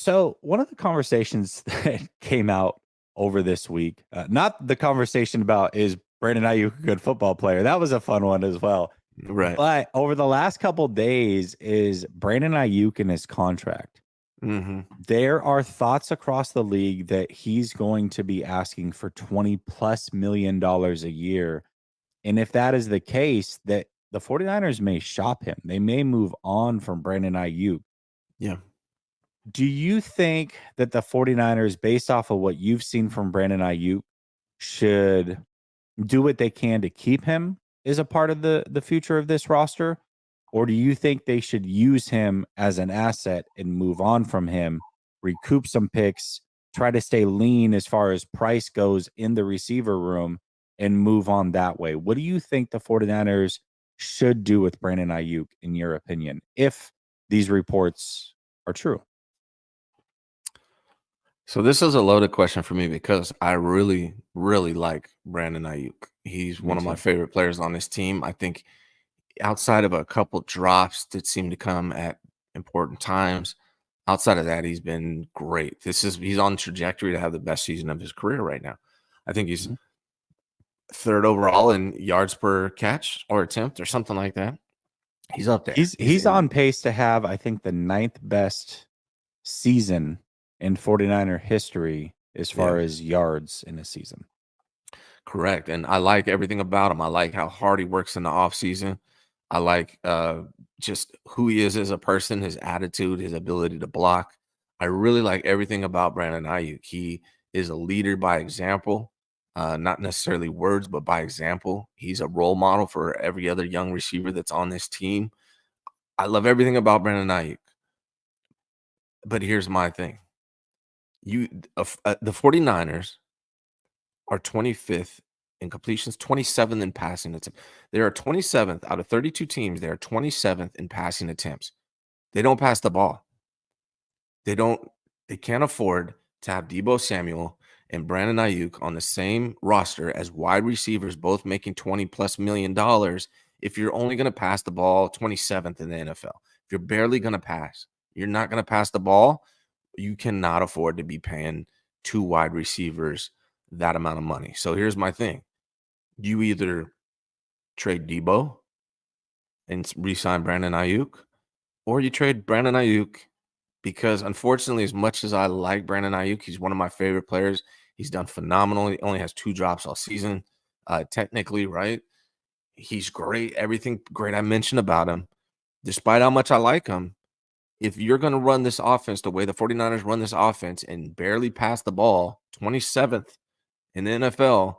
So one of the conversations that came out over this week, not the conversation about is Brandon Aiyuk a good football player. That was a fun one as well. Right. But over the last couple days is Brandon Aiyuk and his contract. Mm-hmm. There are thoughts across the league that he's going to be asking for $20+ million a year. And if that is the case, that the 49ers may shop him. They may move on from Brandon Aiyuk. Yeah. Do you think that the 49ers, based off of what you've seen from Brandon Aiyuk, should do what they can to keep him as a part of the future of this roster? Or do you think they should use him as an asset and move on from him, recoup some picks, try to stay lean as far as price goes in the receiver room, and move on that way? What do you think the 49ers should do with Brandon Aiyuk, in your opinion, if these reports are true? So this is a loaded question for me because I really, really like Brandon Aiyuk. He's Me one of my too. favorite players on this team. I think outside of a couple drops that seem to come at important times, outside of that, he's been great. He's on trajectory to have the best season of his career right now. I think he's Mhm. third overall in yards per catch or attempt or something like that. He's up there. He's on pace to have, I think, the ninth best season in 49er history as Yeah. far as yards in a season. Correct, and I like everything about him. I like how hard he works in the off season. I like just who he is as a person, his attitude, his ability to block. I really like everything about Brandon Aiyuk. He is a leader by example, not necessarily words, but by example. He's a role model for every other young receiver that's on this team. I love everything about Brandon Aiyuk. But here's my thing. The 49ers are 25th in completions, 27th in passing attempts. They are 27th out of 32 teams. They are 27th in passing attempts. They don't pass the ball. They don't. They can't afford to have Deebo Samuel and Brandon Aiyuk on the same roster as wide receivers, both making $20+ million. If you're only going to pass the ball, 27th in the NFL. If you're barely going to pass, you're not going to pass the ball. You cannot afford to be paying two wide receivers that amount of money. So here's my thing. You either trade Deebo and re-sign Brandon Aiyuk, or you trade Brandon Aiyuk because, unfortunately, as much as I like Brandon Aiyuk, he's one of my favorite players. He's done phenomenal. He only has 2 drops all season, technically, right? He's great. Everything great I mentioned about him. Despite how much I like him, if you're going to run this offense the way the 49ers run this offense and barely pass the ball, 27th in the NFL,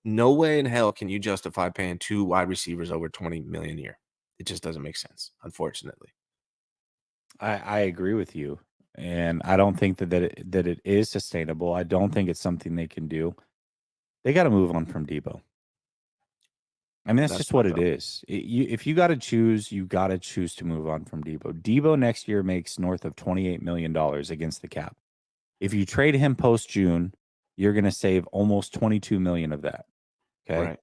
no way in hell can you justify paying 2 wide receivers over 20 million a year. It just doesn't make sense, unfortunately. I agree with you, and I don't think that it is sustainable. I don't think it's something they can do. They got to move on from Deebo. I mean, that's That's just my what it thought. is. If you got to choose, you got to choose to move on from Deebo. Deebo next year makes north of $28 million against the cap. If you trade him post June, you're going to save almost 22 million of that. Okay. Right.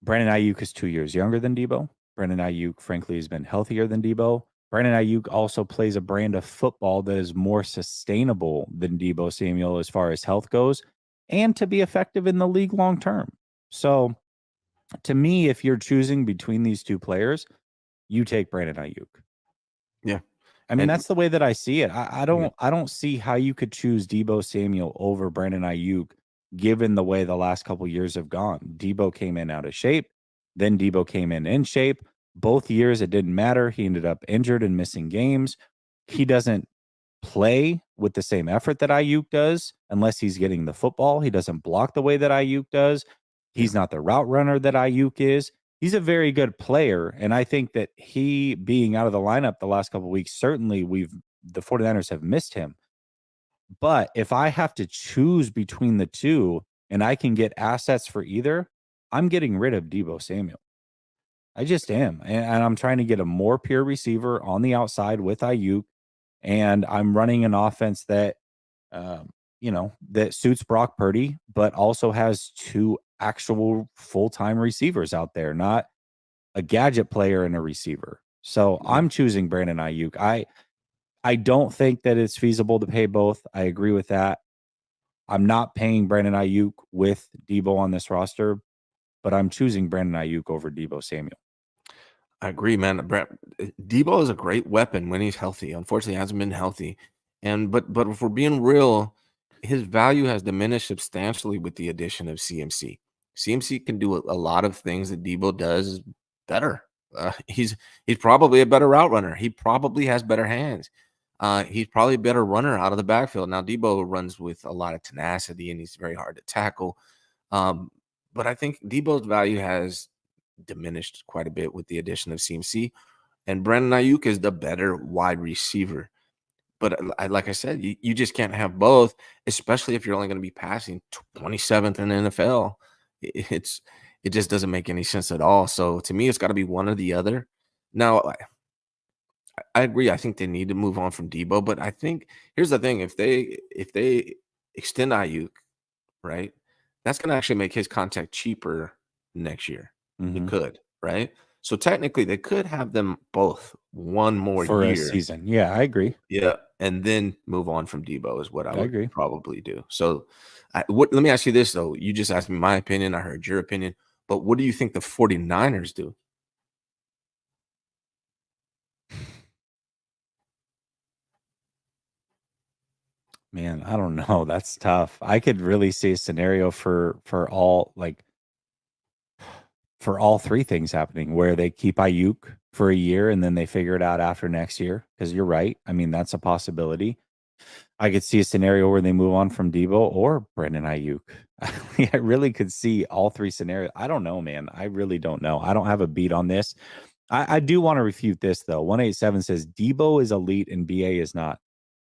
Brandon Aiyuk is 2 years younger than Deebo. Brandon Aiyuk, frankly, has been healthier than Deebo. Brandon Aiyuk also plays a brand of football that is more sustainable than Deebo Samuel as far as health goes and to be effective in the league long term. So, to me, if you're choosing between these two players, you take Brandon Aiyuk. Yeah. I mean, And that's the way that I see it. I yeah, don't see how you could choose Deebo Samuel over Brandon Aiyuk, given the way the last couple years have gone. Deebo came in out of shape, then Deebo came in shape. Both years it didn't matter. He ended up injured and missing games. He doesn't play with the same effort that Aiyuk does unless he's getting the football. He doesn't block the way that Aiyuk does. yeah. He's not the route runner that Aiyuk is. He's a very good player, and I think that he being out of the lineup the last couple of weeks, certainly the 49ers have missed him. But if I have to choose between the two and I can get assets for either, I'm getting rid of Deebo Samuel. I just am. And I'm trying to get a more pure receiver on the outside with Aiyuk. And I'm running an offense that, that suits Brock Purdy, but also has two actual full-time receivers out there, not a gadget player and a receiver. So Yeah. I'm choosing Brandon Aiyuk. I don't think that it's feasible to pay both. I agree with that. I'm not paying Brandon Aiyuk with Deebo on this roster, but I'm choosing Brandon Aiyuk over Deebo Samuel. I agree, man. Deebo is a great weapon when he's healthy. Unfortunately, he hasn't been healthy. But if we're being real, his value has diminished substantially with the addition of CMC. CMC can do a lot of things that Deebo does better. He's probably a better route runner. He probably has better hands. He's probably a better runner out of the backfield. Now, Deebo runs with a lot of tenacity and he's very hard to tackle. But I think Deebo's value has diminished quite a bit with the addition of CMC. And Brandon Aiyuk is the better wide receiver. But like I said, you just can't have both, especially if you're only going to be passing 27th in the NFL. It just doesn't make any sense at all. So to me, it's got to be one or the other. Now, I agree. I think they need to move on from Deebo, but I think here's the thing: if they extend Aiyuk, right, that's going to actually make his contract cheaper next year. It Mm-hmm. could, right? So technically, they could have them both one more For a year. season. Yeah, I agree. Yeah, and then move on from Deebo is what I I would agree. probably do. So, let me ask you this, though. You just asked me my opinion. I heard your opinion. But what do you think the 49ers do? Man, I don't know. That's tough. I could really see a scenario for all like for all three things happening where they keep Ayuk for a year and then they figure it out after next year. Because you're right. I mean, that's a possibility. I could see a scenario where they move on from Deebo or Brandon Ayuk. I really could see all three scenarios. I don't know, man. I really don't know. I don't have a beat on this. I do want to refute this though. 187 says Deebo is elite and BA is not.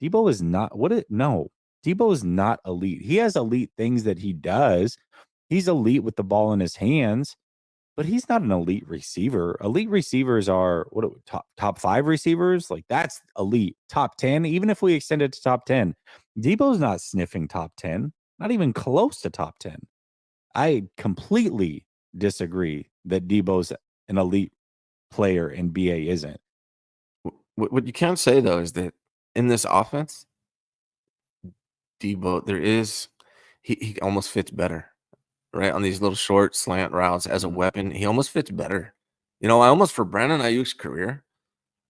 Deebo is not what it no. Deebo is not elite. He has elite things that he does. He's elite with the ball in his hands, but he's not an elite receiver. Elite receivers are what top 5 receivers? Like that's elite. Top 10, even if we extend it to top 10. Deebo's not sniffing top 10, not even close to top 10. I completely disagree that Deebo's an elite player and BA isn't. What you can say though is that in this offense, Deebo, he almost fits better, right? On these little short slant routes as a Mhm. weapon, he almost fits better. I almost for Brandon Ayuk's career,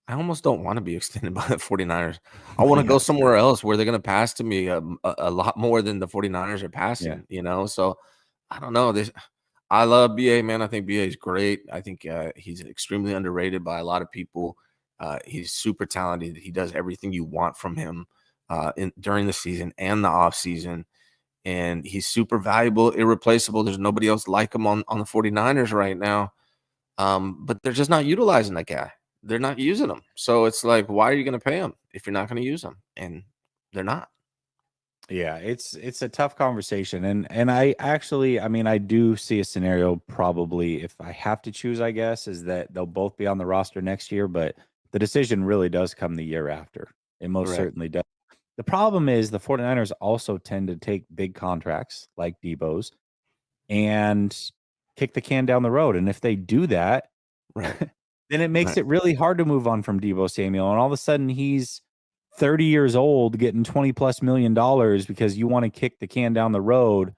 I almost don't want to be extended by the 49ers. I want to go Yeah, same. somewhere else where they're going to pass to me a lot more than the 49ers are Yeah. passing. So I don't know. I love BA, man. I think BA is great. I think he's extremely underrated by a lot of people. He's super talented. He does everything you want from him during the season and the off season. And he's super valuable, irreplaceable. There's nobody else like him on the 49ers right now. But they're just not utilizing that guy. They're not using him. So it's like, why are you going to pay him if you're not going to use him? And they're not. Yeah, it's a tough conversation and I actually I mean I do see a scenario probably if I have to choose I guess is that they'll both be on the roster next year, but the decision really does come the year after. It most Right. certainly does. The problem is the 49ers also tend to take big contracts like Debo's and kick the can down the road. And if they do that, Right. then it makes Right. it really hard to move on from Deebo Samuel. And all of a sudden he's 30 years old getting 20 plus $1 million because you want to kick the can down the road.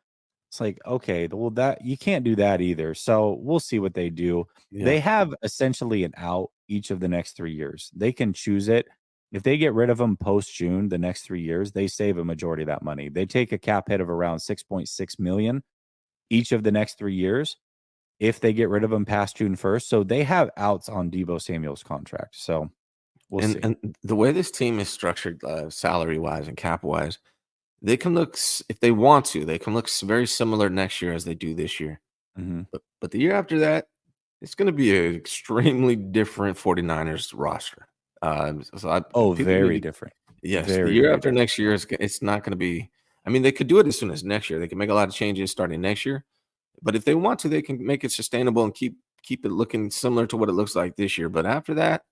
It's like, okay, well, that you can't do that either. So we'll see what they do. Yeah. They have essentially an out each of the next 3 years. They can choose it. If they get rid of them post June, the next 3 years, they save a majority of that money. They take a cap hit of around 6.6 million each of the next 3 years if they get rid of him past June 1st. So they have outs on Deebo Samuel's contract. So we'll see. And the way this team is structured, salary wise and cap wise, they can look if they want to, they can look very similar next year as they do this year. Mhm. But the year after that, it's going to be an extremely different 49ers roster. Oh, People very need to, different. yes, the Very, year very after different. next year it's not going to be. I mean, they could do it as soon as next year. They can make a lot of changes starting next year. But if they want to, they can make it sustainable and keep it looking similar to what it looks like this year. But after that,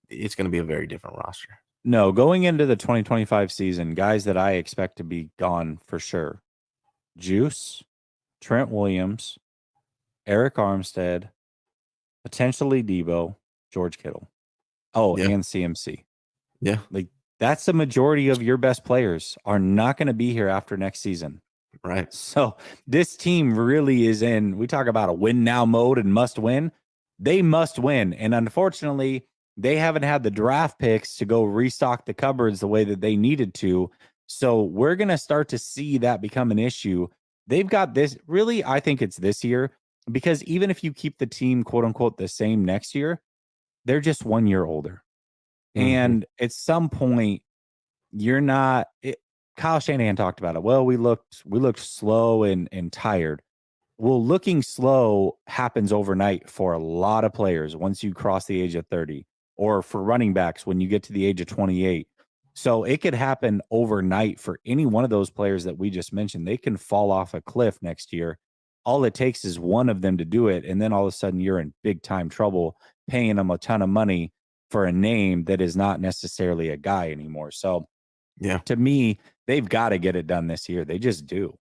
it's going to be a very different roster. No, going into the 2025 season, guys that I expect to be gone for sure. Juice, Trent Williams, Eric Armstead, potentially Debo, George Kittle. Oh, Yeah, and CMC. Yeah. Like, that's the majority of your best players are not going to be here after next season. Right. So this team really is in, we talk about a win now mode and must win. They must win. And unfortunately, they haven't had the draft picks to go restock the cupboards the way that they needed to. So we're going to start to see that become an issue. They've got this, really, I think it's this year, because even if you keep the team, quote unquote, the same next year, they're just 1 year older. Mhm. And at some point, you're not Kyle Shanahan talked about it. Well, we looked slow and tired. Well, looking slow happens overnight for a lot of players once you cross the age of 30, or for running backs when you get to the age of 28. So it could happen overnight for any one of those players that we just mentioned. They can fall off a cliff next year. All it takes is one of them to do it, and then all of a sudden you're in big time trouble paying them a ton of money for a name that is not necessarily a guy anymore. So Yeah. to me, they've got to get it done this year. They just do.